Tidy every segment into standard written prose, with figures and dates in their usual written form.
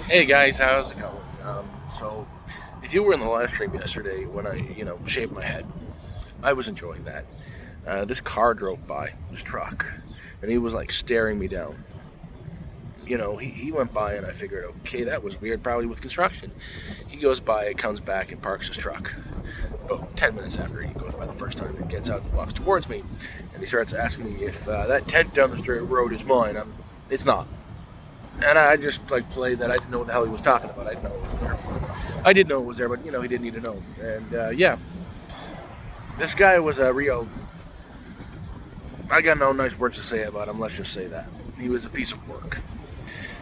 Hey guys, how's it going? So, if you were in the live stream yesterday when I, shaved my head, I was enjoying that. This car drove by, this truck, and he was like staring me down. He went by and I figured, okay, that was weird, probably with construction. He goes by, comes back, and parks his truck. About 10 minutes after he goes by the first time, and gets out and walks towards me, and he starts asking me if that tent down the straight road is mine. It's not. And I just like played that I didn't know what the hell he was talking about. I didn't know it was there. I did know it was there, but he didn't need to know. And yeah, this guy was a real. I got no nice words to say about him. Let's just say that he was a piece of work.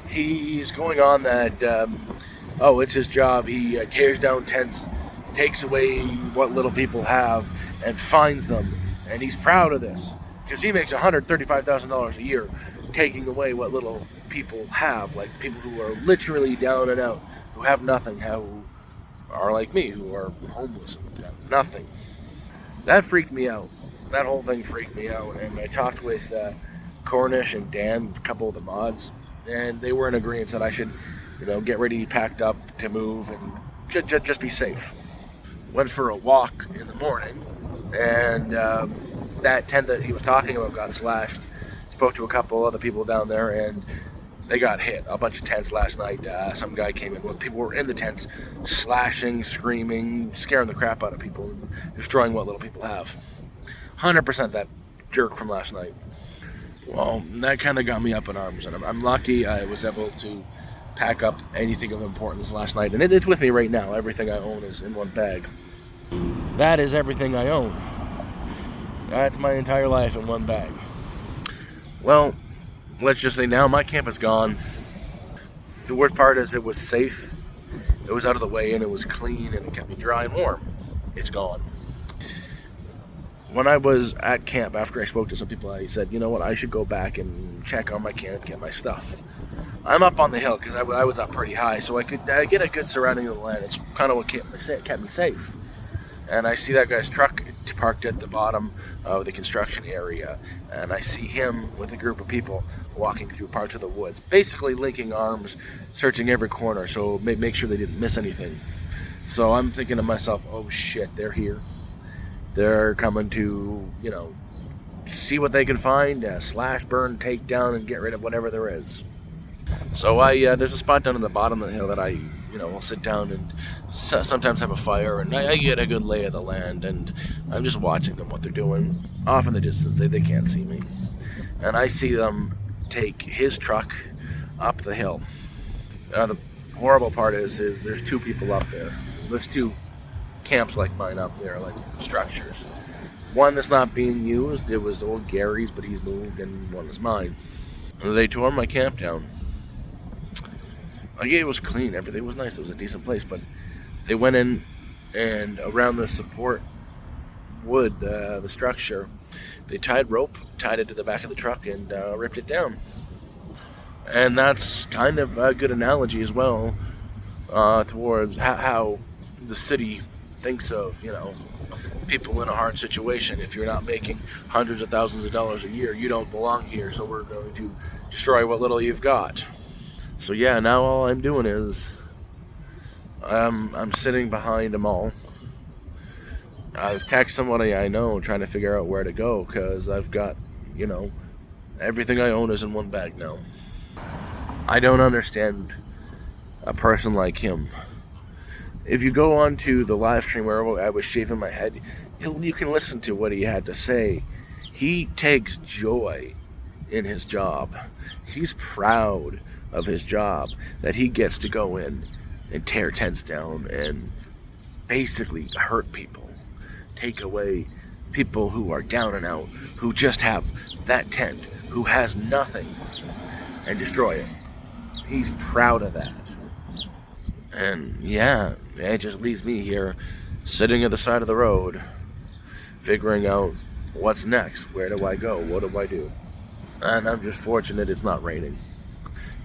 He's going on that. It's his job. He tears down tents, takes away what little people have, and finds them. And he's proud of this because he makes $135,000 a year taking away what little people have, like the people who are literally down and out, who have nothing, who are like me, who are homeless and have nothing. That freaked me out. That whole thing freaked me out. And I talked with Cornish and Dan, a couple of the mods, and they were in agreement that I should, get ready, packed up to move, and just be safe. Went for a walk in the morning, and that tent that he was talking about got slashed. Spoke to a couple other people down there, and they got hit. A bunch of tents last night. Some guy came in. People were in the tents, slashing, screaming, scaring the crap out of people, and destroying what little people have. 100% that jerk from last night. Well, that kind of got me up in arms, and I'm lucky I was able to pack up anything of importance last night, and it's with me right now. Everything I own is in one bag. That is everything I own. That's my entire life in one bag. Well, let's just say now my camp is gone. The worst part is it was safe, it was out of the way, and it was clean, and it kept me dry and warm. It's gone. When I was at camp, after I spoke to some people, I said, you know what, I should go back and check on my camp, get my stuff. I'm up on the hill because I was up pretty high, so I could get a good surrounding of the land. It's kind of what kept me safe. And I see that guy's truck parked at the bottom of the construction area, and I see him with a group of people walking through parts of the woods, basically linking arms, searching every corner, so make sure they didn't miss anything. So I'm thinking to myself, oh shit, they're here. They're coming to, see what they can find, slash, burn, take down, and get rid of whatever there is. So there's a spot down in the bottom of the hill that I, will sit down and sometimes have a fire, and I get a good lay of the land, and I'm just watching them, what they're doing, off in the distance. They can't see me. And I see them take his truck up the hill. The horrible part is there's two people up there. There's two camps like mine up there, like structures. One that's not being used, it was old Gary's, but he's moved, and one is mine. They tore my camp down. It was clean, everything was nice, it was a decent place, but they went in and around the support wood, the structure, they tied rope, tied it to the back of the truck, and ripped it down. And that's kind of a good analogy as well towards how the city thinks of, people in a hard situation. If you're not making hundreds of thousands of dollars a year, you don't belong here, so we're going to destroy what little you've got. So yeah, now all I'm doing is I'm sitting behind them all. I've texted somebody I know trying to figure out where to go because I've got, everything I own is in one bag now. I don't understand a person like him. If you go on to the live stream where I was shaving my head, you can listen to what he had to say. He takes joy in his job. He's proud of his job that he gets to go in and tear tents down and basically hurt people, take away people who are down and out, who just have that tent, who has nothing, and destroy it. He's proud of that. And yeah, it just leaves me here sitting at the side of the road figuring out what's next. Where do I go? What do I do? And I'm just fortunate it's not raining.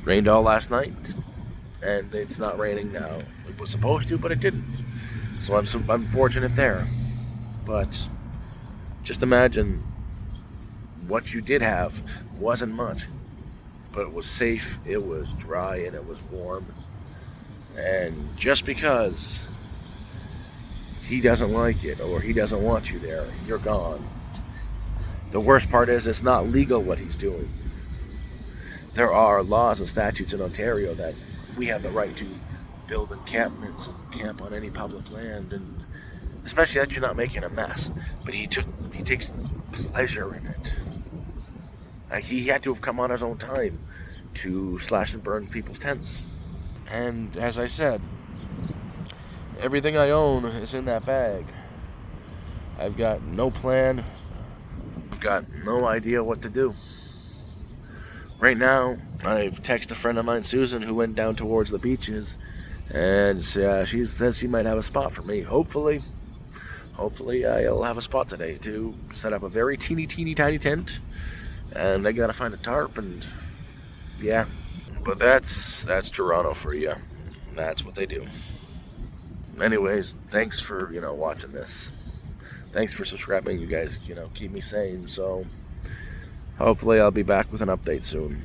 Rained all last night, and it's not raining now. It was supposed to, but it didn't. So I'm fortunate there. But just imagine what you did have wasn't much, but it was safe, it was dry, and it was warm. And just because he doesn't like it or he doesn't want you there, you're gone. The worst part is it's not legal what he's doing. There are laws and statutes in Ontario that we have the right to build encampments and camp on any public land, and especially that you're not making a mess. But he takes pleasure in it. He had to have come on his own time to slash and burn people's tents. And as I said, everything I own is in that bag. I've got no plan. I've got no idea what to do. Right now, I've texted a friend of mine, Susan, who went down towards the beaches, and she says she might have a spot for me. Hopefully I'll have a spot today to set up a very teeny tiny tent, and I gotta find a tarp, and yeah. But that's Toronto for you. That's what they do. Anyways, thanks for watching this. Thanks for subscribing. You guys keep me sane. So hopefully I'll be back with an update soon.